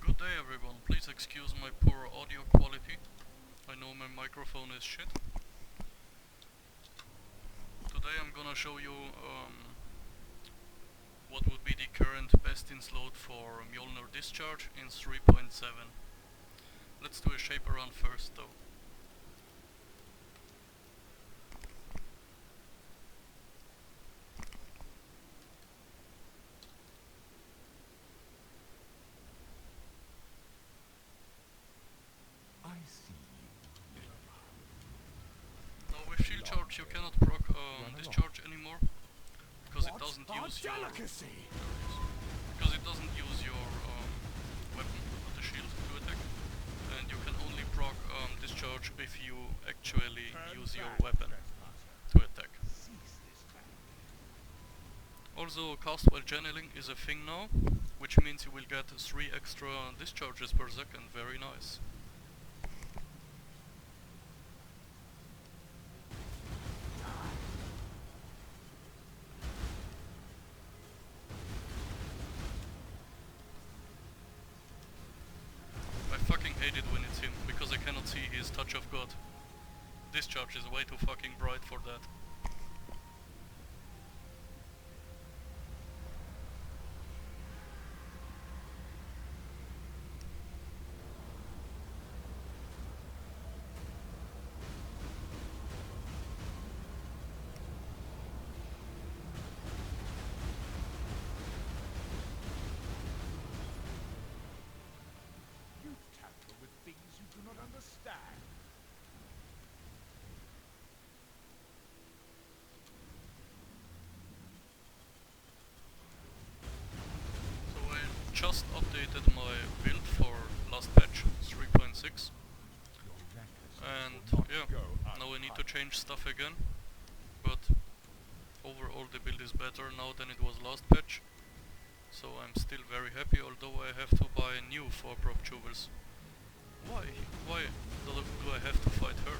Good day everyone, please excuse my poor audio quality. I know my microphone is shit. Today I'm gonna show you what would be the current PASTEBIN slot for Mjolner Discharge in 3.7. Let's do a shape around first though. Now with shield charge you cannot proc discharge anymore because it doesn't use your weapon with the shield to attack, and you can only proc discharge if you actually use your weapon to attack. Also, cast while channeling is a thing now, which means you will get 3 extra discharges per second. Very nice. I fucking hate it when it's him, because I cannot see his touch of God. Discharge is way too fucking bright for that. Just updated my build for last patch 3.6, and yeah, now I need to change stuff again, but overall the build is better now than it was last patch, so I'm still very happy, although I have to buy new 4-prop tubers. Why do I have to fight her?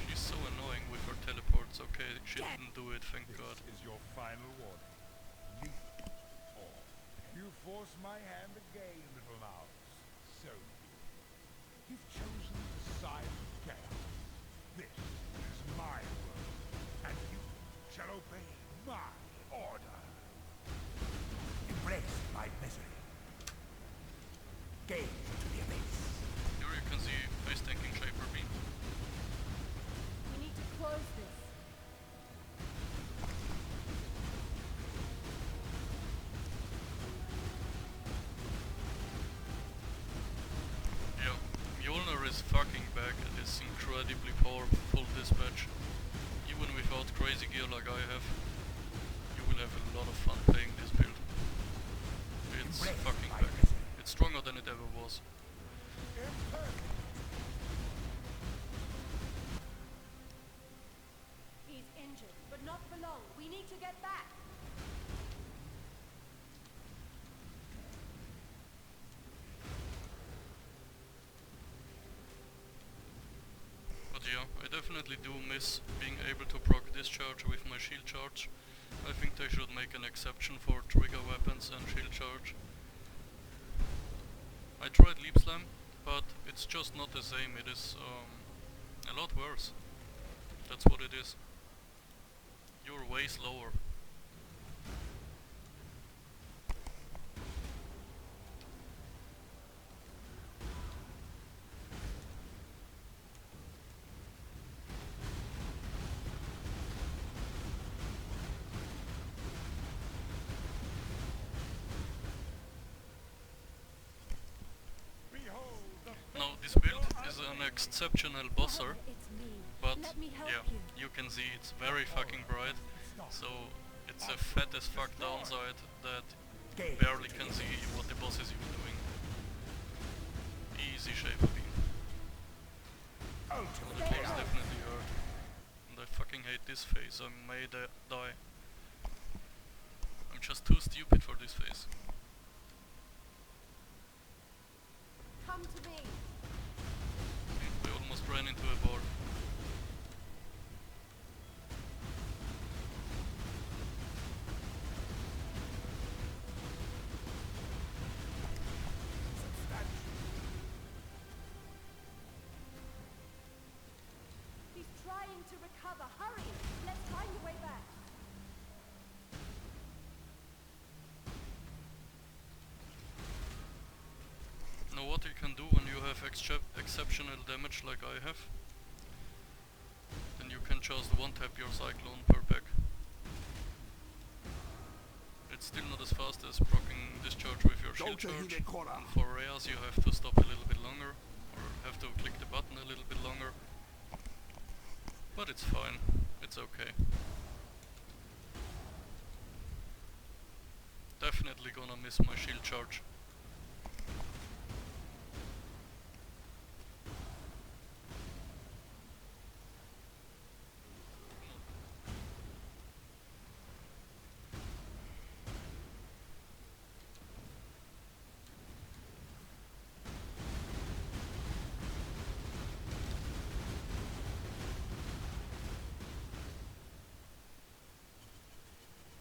She's so annoying with her teleports. Okay, she didn't do it, thank God. This is your final warning. You force my hand again, little mouse. So you've chosen the side of chaos. This is my world, and you shall obey my order. Embrace my misery. Gaze into the abyss. Here you can see face tanking Shaper Beam. We need to close this. Mjolner is fucking back. It is incredibly powerful dispatch. Even without crazy gear like I have, you will have a lot of fun playing this build. It's fucking back. It's stronger than it ever was. He's injured, but not for long. We need to get back. But yeah, I definitely do miss being able to proc discharge with my shield charge. I think they should make an exception for trigger weapons and shield charge. I tried Leap Slam, but it's just not the same. It is a lot worse. That's what it is. You're way slower. Now this build is an exceptional bosser, but yeah, you can see it's very fucking bright, so it's a fat as fuck downside that you barely can see what the boss is even doing. Easy Shaper Beam. Oh, that was definitely hurt. And I fucking hate this phase, I may die. I'm just too stupid for this phase. Come to me. I almost ran into a board. Father, hurry! Let's find a way back. Now what you can do when you have exceptional damage like I have, then you can just one-tap your Cyclone per pack. It's still not as fast as proccing Discharge with your shield charge, and for rares you have to stop a little bit longer, or have to click the button a little bit longer. But it's fine, it's okay. Definitely gonna miss my shield charge.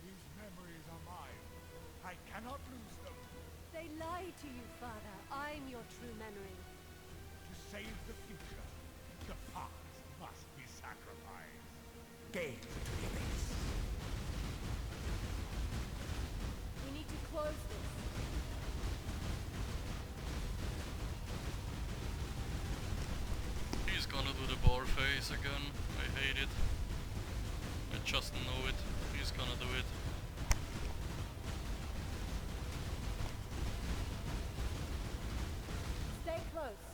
These memories are mine. I cannot lose them. They lie to you, Father. I'm your true memory. To save the future, the past must be sacrificed. Gaze into the abyss. We need to close this. He's gonna do the bar phase again. I hate it. I just know it. He's gonna do it. Stay close.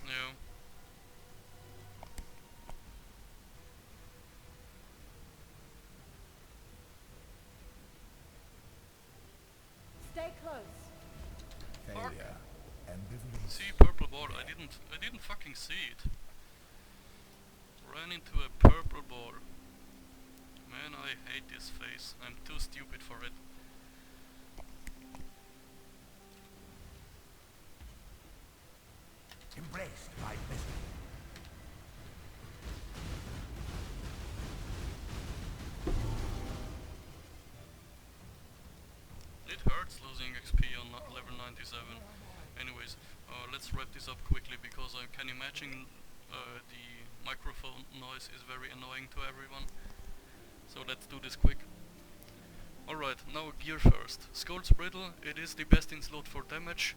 Yeah. Stay close. Failure. Ambivalence. See, purple bar. I didn't fucking see it. Ran into a purple bar. Man, I hate this face. I'm too stupid for it. Embraced by mystery. It hurts losing XP on level 97. Anyways, let's wrap this up quickly because I can imagine the microphone noise is very annoying to everyone. So let's do this quick. Alright, now gear first. Skull's Brittle, it is the best in slot for damage.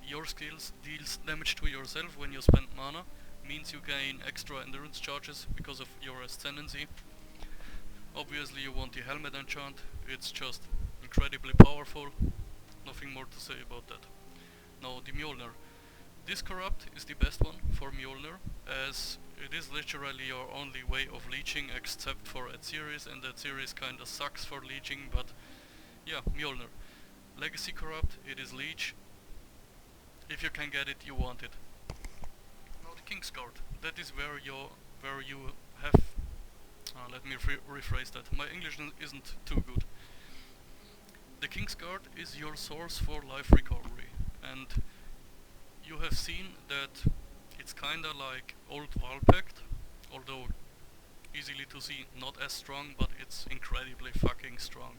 Your skills deals damage to yourself when you spend mana, means you gain extra endurance charges because of your ascendancy. Obviously you want the helmet enchant, it's just incredibly powerful. Nothing more to say about that. Now the Mjolner. This corrupt is the best one for Mjolnir, as it is literally your only way of leeching except for Ed series, and that series kinda sucks for leeching, but yeah, Mjolnir. Legacy corrupt, it is leech. If you can get it, you want it. Now the King's Guard, that is where you have... let me rephrase that, my English isn't too good. The King's Guard is your source for life recovery, and you have seen that it's kinda like old Valpact, although easily to see, not as strong, but it's incredibly fucking strong.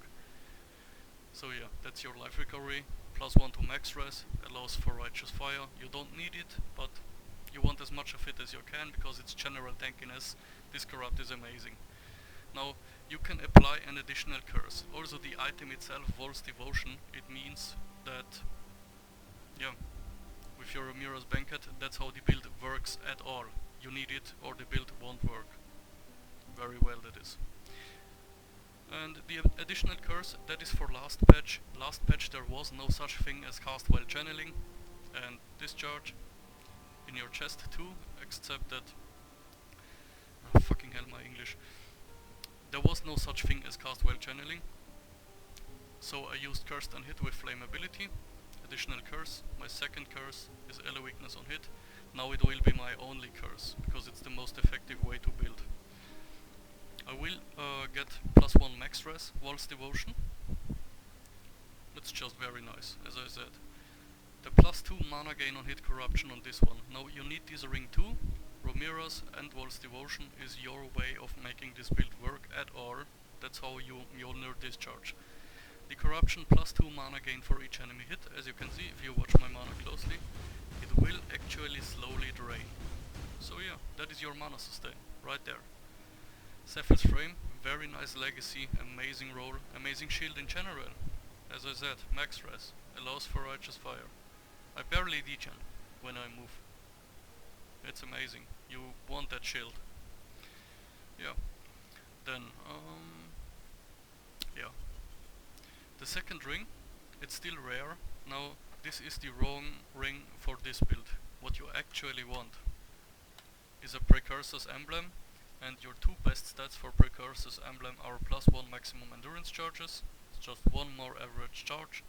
So yeah, that's your life recovery, +1 to max res, allows for righteous fire. You don't need it, but you want as much of it as you can because it's general tankiness. This corrupt is amazing. Now you can apply an additional curse. Also the item itself, Vol's Devotion, it means that, yeah, with your Amira's Banquet, that's how the build works at all. You need it or the build won't work. Very well that is. And the additional curse, that is for last patch. Last patch there was no such thing as cast while channeling and discharge in your chest too, except that... oh, fucking hell my English. There was no such thing as cast while channeling. So I used cursed and hit with flame ability. Additional curse. My second curse is Elo weakness on hit. Now it will be my only curse, because it's the most effective way to build. I will get +1 max res, Vol's Devotion. That's just very nice, as I said. The +2 mana gain on hit corruption on this one. Now you need this ring too. Ramira's and Vol's Devotion is your way of making this build work at all. That's how you Mjolner Discharge. The corruption +2 mana gain for each enemy hit. As you can see, if you watch my mana closely, it will actually slowly drain. So yeah, that is your mana sustain, right there. Zephyr's Frame, very nice legacy, amazing roll, amazing shield in general. As I said, max res, allows for righteous fire. I barely degen when I move. It's amazing. You want that shield. Yeah. Then, yeah. The second ring, it's still rare. Now, this is the wrong ring for this build. What you actually want is a Precursor's Emblem, and your two best stats for Precursor's Emblem are +1 maximum endurance charges, it's just one more average charge.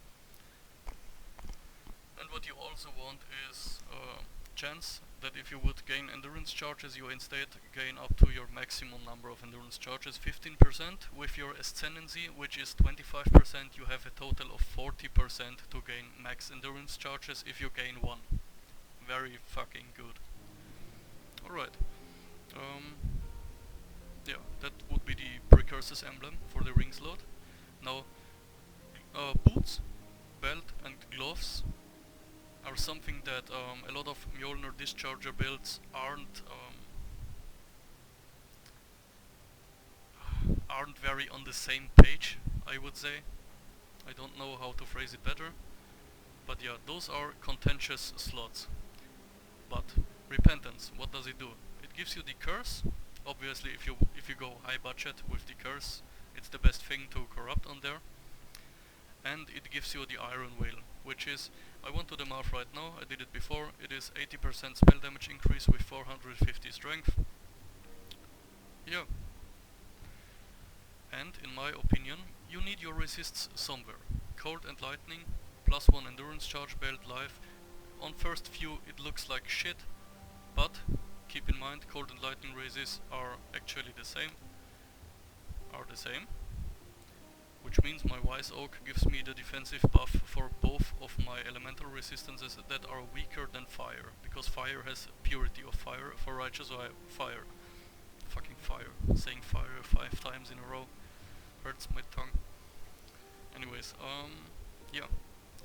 And what you also want is chance that if you would gain endurance charges, you instead gain up to your maximum number of endurance charges, 15%. With your ascendancy, which is 25%, you have a total of 40% to gain max endurance charges if you gain one. Very fucking good. Alright. Yeah, that would be the Precursor's Emblem for the ring slot. Now, boots, belt and gloves are something that a lot of Mjolner Discharger builds aren't very on the same page, I would say. I don't know how to phrase it better. But yeah, those are contentious slots. But Repentance, what does it do? It gives you the curse. Obviously, if you go high budget with the curse, it's the best thing to corrupt on there. And it gives you the Iron Whale, which is, I went to the mouth right now, I did it before, it is 80% spell damage increase with 450 strength. Yeah. And in my opinion, you need your resists somewhere. Cold and Lightning, +1 endurance charge, belt life. On first view it looks like shit, but keep in mind Cold and Lightning resists are actually the same. Which means my Wise Oak gives me the defensive buff for both of my elemental resistances that are weaker than fire, because fire has purity of fire for righteous fire. Fucking fire. Saying fire 5 times in a row hurts my tongue. Anyways, yeah.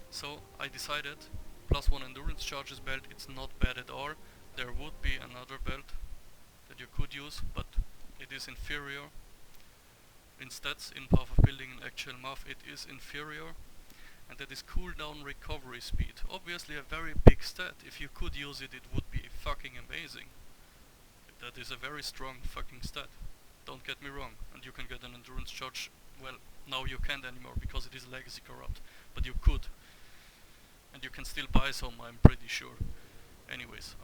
So I decided +1 endurance charges belt, it's not bad at all. There would be another belt that you could use, but it is inferior. In stats, in Path of Building and actual math, it is inferior. And that is cooldown recovery speed. Obviously a very big stat. If you could use it, it would be fucking amazing. That is a very strong fucking stat. Don't get me wrong. And you can get an endurance charge. Well, now you can't anymore because it is legacy corrupt. But you could. And you can still buy some, I'm pretty sure. Anyways,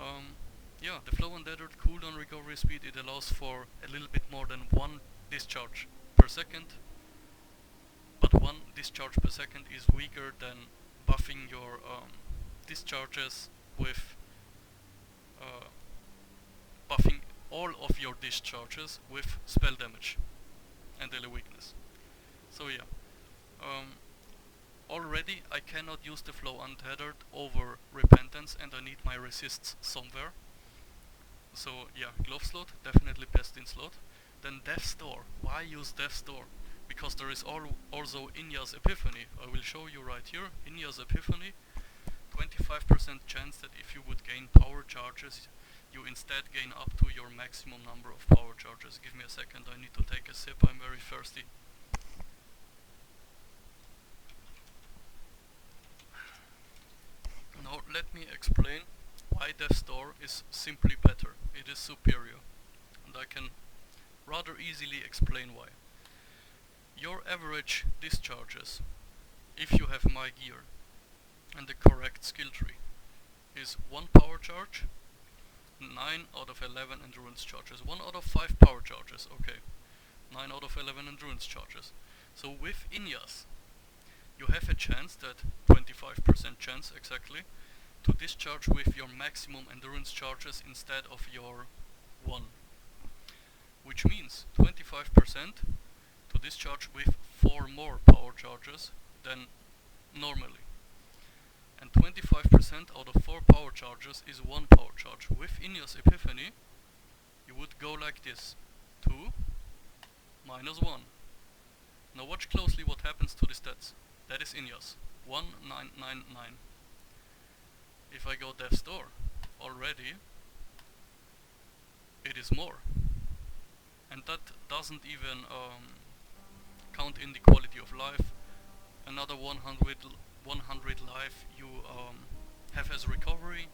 yeah, the Flow Untethered cooldown recovery speed, it allows for a little bit more than 1 discharge per second. But 1 discharge per second is weaker than buffing your discharges with buffing all of your discharges with spell damage and daily weakness. So yeah, already I cannot use the Flow Untethered over Repentance and I need my resists somewhere. So yeah, Glove slot, definitely best in slot. Then Death's Door. Why use Death's Door? Because there is also Inya's Epiphany. I will show you right here. Inya's Epiphany. 25% chance that if you would gain power charges, you instead gain up to your maximum number of power charges. Give me a second, I need to take a sip, I'm very thirsty. Now let me explain why Death's Door is simply better. It is superior. And I can rather easily explain why. Your average discharges, if you have my gear and the correct skill tree, is 1 power charge, 9 out of 11 endurance charges, 1 out of 5 power charges, okay, 9 out of 11 endurance charges. So with Inyas, you have a chance, that 25% chance exactly, to discharge with your maximum endurance charges instead of your 1. Which means 25% to discharge with 4 more power charges than normally. And 25% out of 4 power charges is 1 power charge. With Inya's Epiphany, you would go like this. 2, -1. Now watch closely what happens to the stats. That is Inya's. 1999. If I go Death's Door, already, it is more. and that doesn't even count in the quality of life. Another 100 life you have as recovery.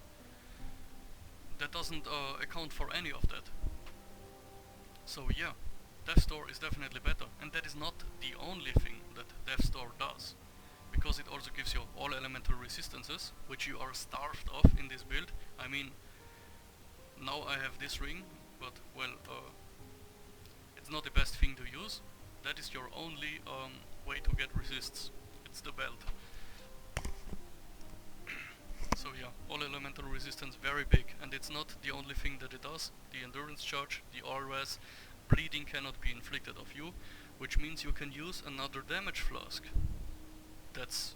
That doesn't account for any of that. So yeah, Death's Door is definitely better, and that is not the only thing that Death's Door does, because it also gives you all elemental resistances, which you are starved of in this build. I mean, now I have this ring, but well, it's not the best thing to use. That is your only way to get resists. It's the belt. So yeah, all elemental resistance very big, and it's not the only thing that it does. The endurance charge, the RS, bleeding cannot be inflicted of you, which means you can use another damage flask. That's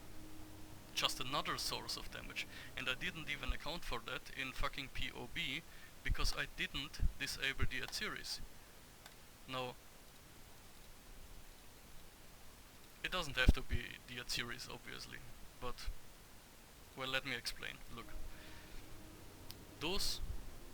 just another source of damage, and I didn't even account for that in fucking POB, because I didn't disable the at series. Now, it doesn't have to be the at series obviously, but well, let me explain. Look, those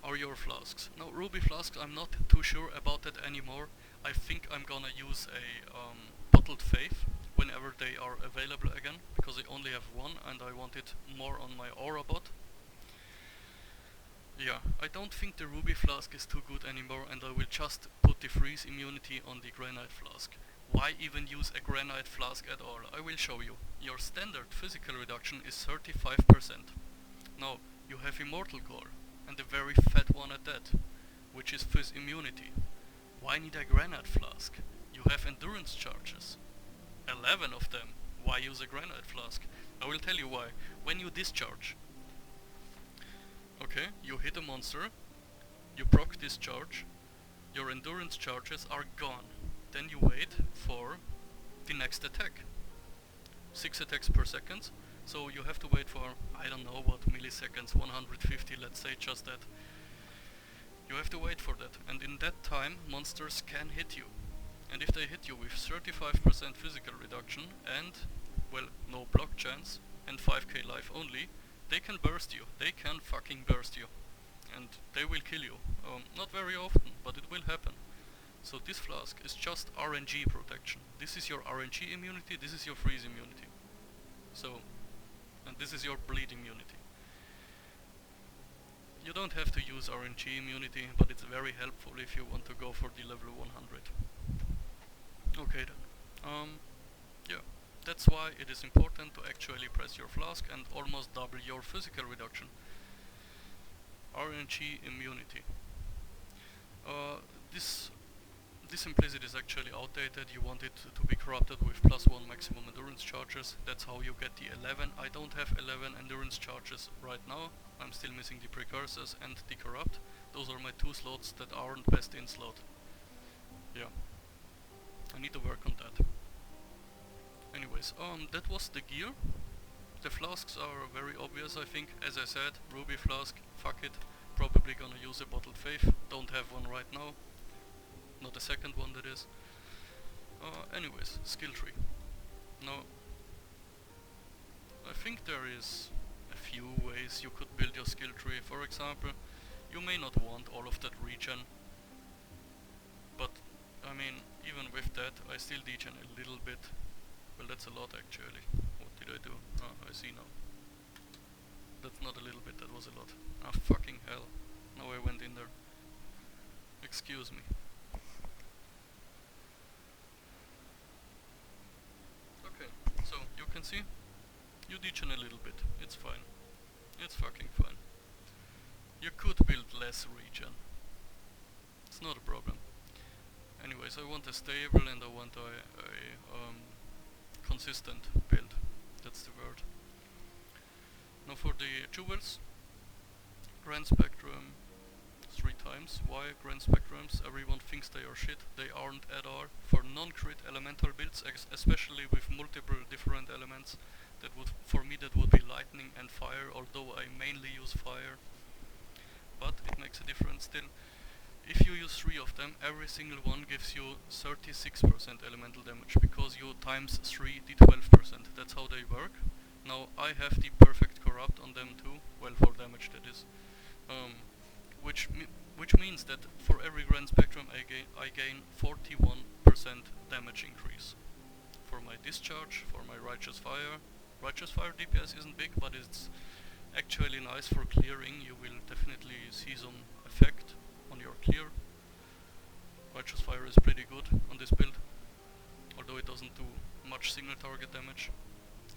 are your flasks. Now, ruby flasks, I'm not too sure about that anymore. I think I'm gonna use a bottled faith whenever they are available again, because I only have one and I want it more on my aura bot. Yeah, I don't think the ruby flask is too good anymore, and I will just put the freeze immunity on the granite flask. Why even use a granite flask at all? I will show you. Your standard physical reduction is 35%. Now, you have immortal core, and a very fat one at that, which is fizz immunity. Why need a granite flask? You have endurance charges. 11 of them. Why use a granite flask? I will tell you why. When you discharge, okay, you hit a monster, you proc discharge, your endurance charges are gone. Then you wait for the next attack. 6 attacks per second, so you have to wait for, I don't know what, milliseconds, 150, let's say just that. You have to wait for that, and in that time monsters can hit you. And if they hit you with 35% physical reduction and, well, no block chance and 5k life only, they can burst you. They can fucking burst you. And they will kill you. Not very often, but it will happen. So this flask is just RNG protection. This is your RNG immunity, this is your freeze immunity. So, and this is your bleed immunity. You don't have to use RNG immunity, but it's very helpful if you want to go for the level 100. Okay then. Yeah. That's why it is important to actually press your flask and almost double your physical reduction. RNG immunity. This implicit is actually outdated. You want it to be corrupted with +1 maximum endurance charges. That's how you get the 11. I don't have 11 endurance charges right now. I'm still missing the precursors and the corrupt. Those are my 2 slots that aren't best in slot. Yeah. I need to work on that. Anyways, that was the gear. The flasks are very obvious, I think. As I said, ruby flask, fuck it. Probably gonna use a bottled faith. Don't have one right now. Not a second one, that is. Anyways, skill tree. Now, I think there is a few ways you could build your skill tree. For example, you may not want all of that regen, but I mean, even with that, I still degen a little bit. Well, that's a lot actually. What did I do? Ah, I see now. That's not a little bit, that was a lot. Ah, fucking hell. Now I went in there. Excuse me. Okay, so you can see, you degen a little bit. It's fine. It's fucking fine. You could build less regen. It's not a problem. Anyways, I want a stable and I want a consistent build. That's the word. Now for the jewels, Grand Spectrum 3 times. Why Grand Spectrums? Everyone thinks they are shit. They aren't at all. For non-crit elemental builds, especially with multiple different elements, that would, for me, that would be lightning and fire, although I mainly use fire. But it makes a difference still. If you use 3 of them, every single one gives you 36% elemental damage, because you times 3 the 12%. That's how they work. Now I have the perfect corrupt on them too, well, for damage that is. Which means that for every Grand Spectrum I I gain 41% damage increase. For my discharge, for my righteous fire. Righteous fire DPS isn't big, but it's actually nice for clearing. You will definitely see some effect on your clear. Righteous fire is pretty good on this build, although it doesn't do much single target damage.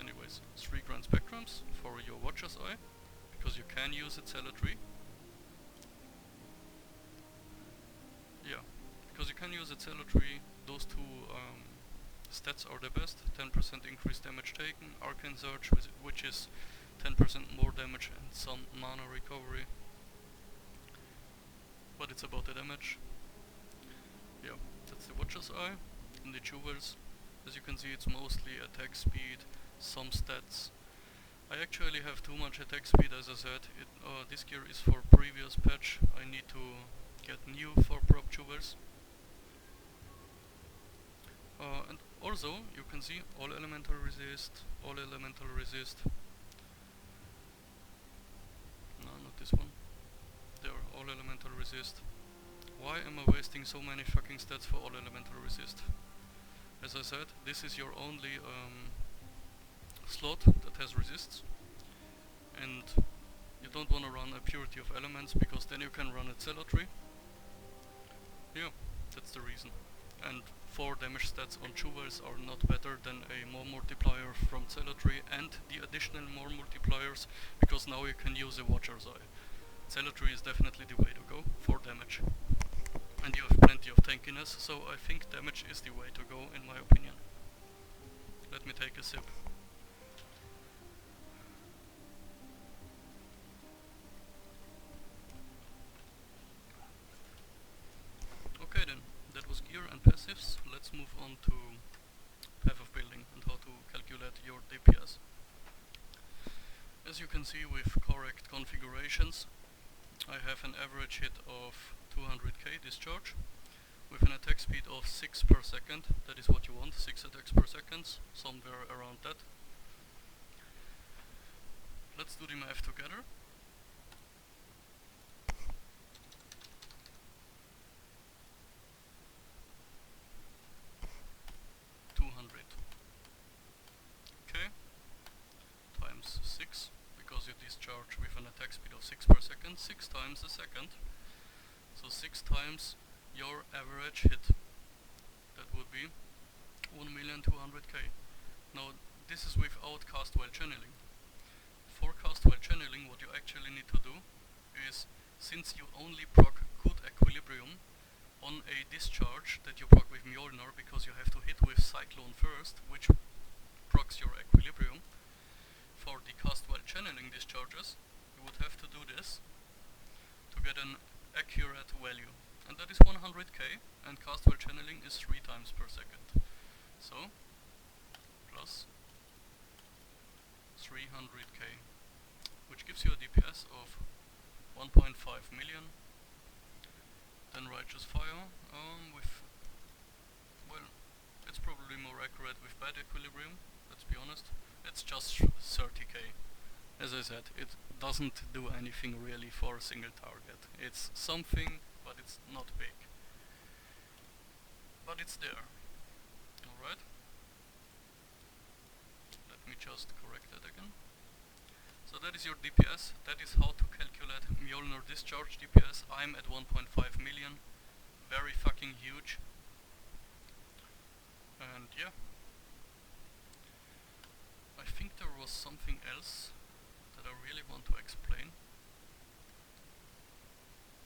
Anyways, 3 grand spectrums for your Watcher's Eye, because you can use it zealotry. Yeah, because you can use it zealotry. Those two stats are the best. 10% increased damage taken, Arcane Surge, which is 10% more damage and some mana recovery. But it's about the damage. Yeah, that's the Watcher's Eye. And the jewels, as you can see, it's mostly attack speed, some stats. I actually have too much attack speed, as I said. This gear is for previous patch. I need to get new for prop jewels. And also, you can see all elemental resist, all elemental resist. No, not this one. There, all elemental resist. Why am I wasting so many fucking stats for all elemental resist? As I said, this is your only slot that has resists, and you don't want to run a purity of elements because then you can run a zealotry. Yeah, that's the reason. And 4 damage stats on jewels are not better than a more multiplier from zealotry and the additional more multipliers, because now you can use a Watcher's Eye. Zealotry is definitely the way to go for damage. And you have plenty of tankiness, so I think damage is the way to go in my opinion. Let me take a sip. Okay then, that was gear and passives. Let's move on to path of building and how to calculate your DPS. As you can see, with correct configurations, I have an average hit of 200k discharge with an attack speed of 6 per second. That is what you want, 6 attacks per second, somewhere around that. Let's do the math together. Times 6, because you discharge with an attack speed of 6 per second, 6 times a second. So 6 times your average hit. That would be 1,200,000. Now this is without cast while channeling. For cast while channeling, what you actually need to do is, since you only proc good equilibrium on a discharge that you proc with Mjolnir, because you have to hit with Cyclone first, which procs your equilibrium. For the cast while channeling discharges, you would have to do this to get an accurate value, and that is 100k, and cast while channeling is 3 times per second. So, plus 300k, which gives you a DPS of 1.5 million. Then Righteous Fire, well, it's probably more accurate with bad equilibrium, let's be honest. It's just 30k. As I said, it doesn't do anything really for a single target. It's something, but it's not big. But it's there. Alright. Let me just correct that again. So that is your DPS. That is how to calculate Mjolner Discharge DPS. I'm at 1.5 million. Very fucking huge. And yeah. I think there was something else that I really want to explain.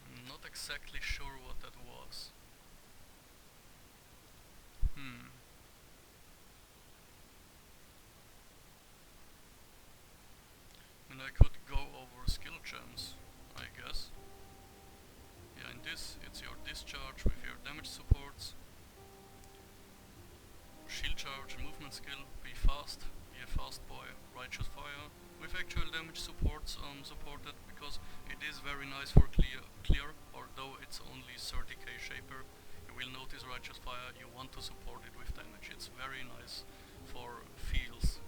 I'm not exactly sure what that was. I mean, I could go over skill gems, I guess. Yeah, in this, it's your discharge with your damage supports. Shield charge, movement skill, be fast, be a fast boy, righteous fire, with actual damage supports supported, because it is very nice for clear, although it's only 30k shaper. You will notice righteous fire, you want to support it with damage, it's very nice for feels.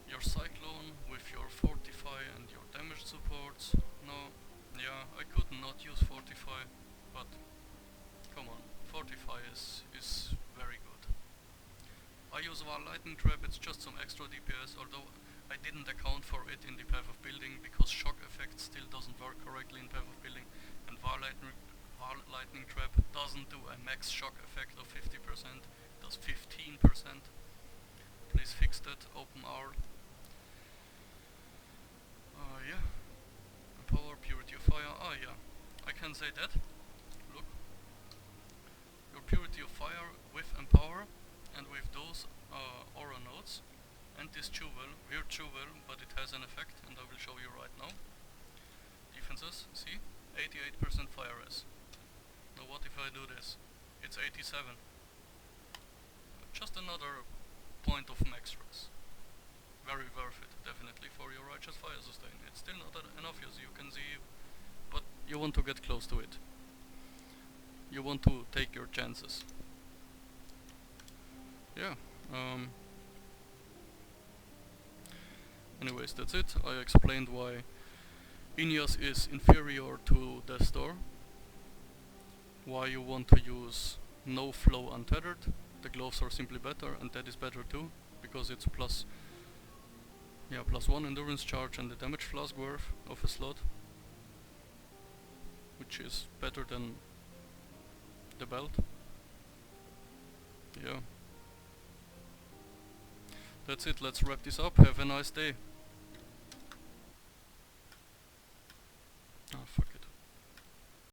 Your cyclone with your fortify and your damage supports. No, yeah, I could not use fortify, but Fortify is very good. I use our lightning trap, it's just some extra DPS, although I didn't account for it in the path of building because shock effect still doesn't work correctly in path of building, and var lightning trap doesn't do a max shock effect of 50%, it does 15%. Please fix that, open R. Yeah. Empower, purity of fire, yeah. I can say that. Look. Your purity of fire with empower and with those aura nodes and this jewel, weird jewel, but it has an effect and I will show you right now. Defenses, see? 88% fire res. Now what if I do this? It's 87. Just another point of max res. Very worth it, definitely, for your righteous fire sustain. It's still not enough as you can see, but you want to get close to it. You want to take your chances. Yeah. Anyways, that's it. I explained why Ineos is inferior to Death Door. Why you want to use no flow untethered. The gloves are simply better, and that is better too, because it's plus 1 endurance charge and the damage flask worth of a slot, which is better than the belt. Yeah. That's it, let's wrap this up. Have a nice day.